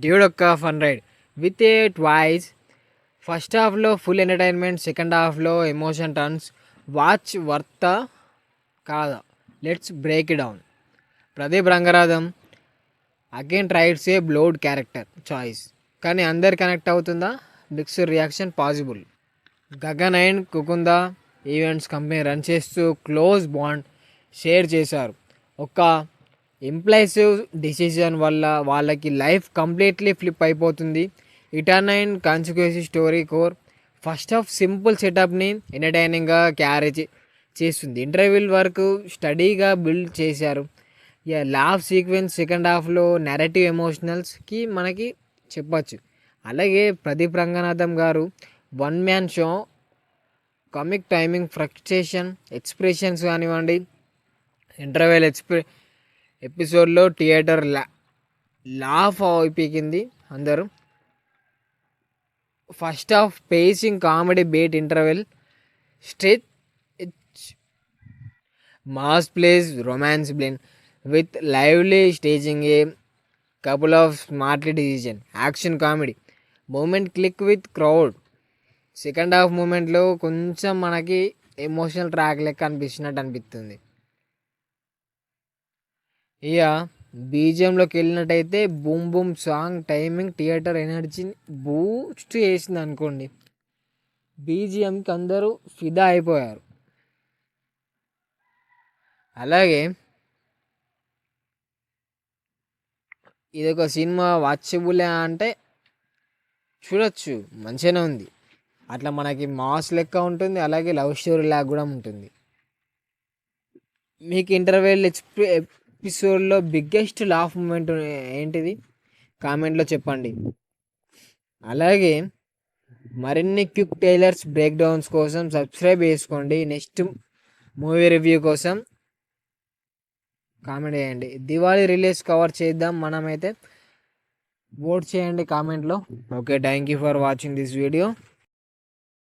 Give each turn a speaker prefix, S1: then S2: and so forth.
S1: Dude ఒక్క fun ride with a twist. First హాఫ్లో full entertainment, second హాఫ్లో emotion turns. Watch వర్తా కాదా? Let's break down. Pradeep Ranganatham again tries a bold character choice, కానీ అందరు connect అవుతుందా? Mixed reaction possible. Gagan and కుకుంద ఈవెంట్స్ కంపెనీ రన్ చేస్తూ క్లోజ్ బాండ్ షేర్ చేశారు. ఒక ఇంప్లైసివ్ డిసిజన్ వల్ల వాళ్ళకి లైఫ్ కంప్లీట్లీ ఫ్లిప్ అయిపోతుంది. Return and consequence story core. First half simple సెటప్ని ఎంటర్టైనింగ్గా క్యారీ చేస్తుంది. ఇంటర్వ్యూల్ వరకు స్టడీగా బిల్డ్ చేశారు. లాఫ్ సీక్వెన్స్ సెకండ్ హాఫ్లో నెరేటివ్ ఎమోషనల్స్కి మనకి చెప్పచ్చు. అలాగే Pradeep Ranganatham garu one man show, comic timing, frustration expressions కానివ్వండి. ఇంటర్వెల్ ఎపిసోడ్లో థియేటర్ లాఫ్ అయిపోయింది అందరూ. First half pacing comedy beat, interval stretch mass place romance blend with lively staging, a couple of smartly decision, action comedy moment click with crowd. Second half మూమెంట్లో కొంచెం మనకి emotional track లెక్క అనిపిస్తున్నట్టు అనిపిస్తుంది. ఇక బీజిఎంలోకి వెళ్ళినట్టయితే boom boom song timing theatre ఎనర్జీని boost చేసింది అనుకోండి. బీజిఎంకి అందరూ ఫిదా అయిపోయారు. అలాగే ఇదొక సినిమా వాచబుల్ అంటే చూడొచ్చు, మంచిగానే ఉంది. అట్లా మనకి మాస్ లెక్క ఉంటుంది, అలాగే లవ్ స్టోరీ లాగా కూడా ఉంటుంది. మీకు ఇంటర్వెల్ ఎపిసోడ్లో బిగ్గెస్ట్ లాఫ్ మూమెంట్ ఏంటిది? కామెంట్లో చెప్పండి. అలాగే మరిన్ని క్విక్ టైలర్స్ బ్రేక్ డౌన్స్ కోసం సబ్స్క్రైబ్ చేసుకోండి. నెక్స్ట్ మూవీ రివ్యూ కోసం కామెంట్ చేయండి. దివాళీ రిలీజ్ కవర్ చేద్దాం మనమైతే. ఓట్ చేయండి కామెంట్లో. Okay, thank you for watching this video.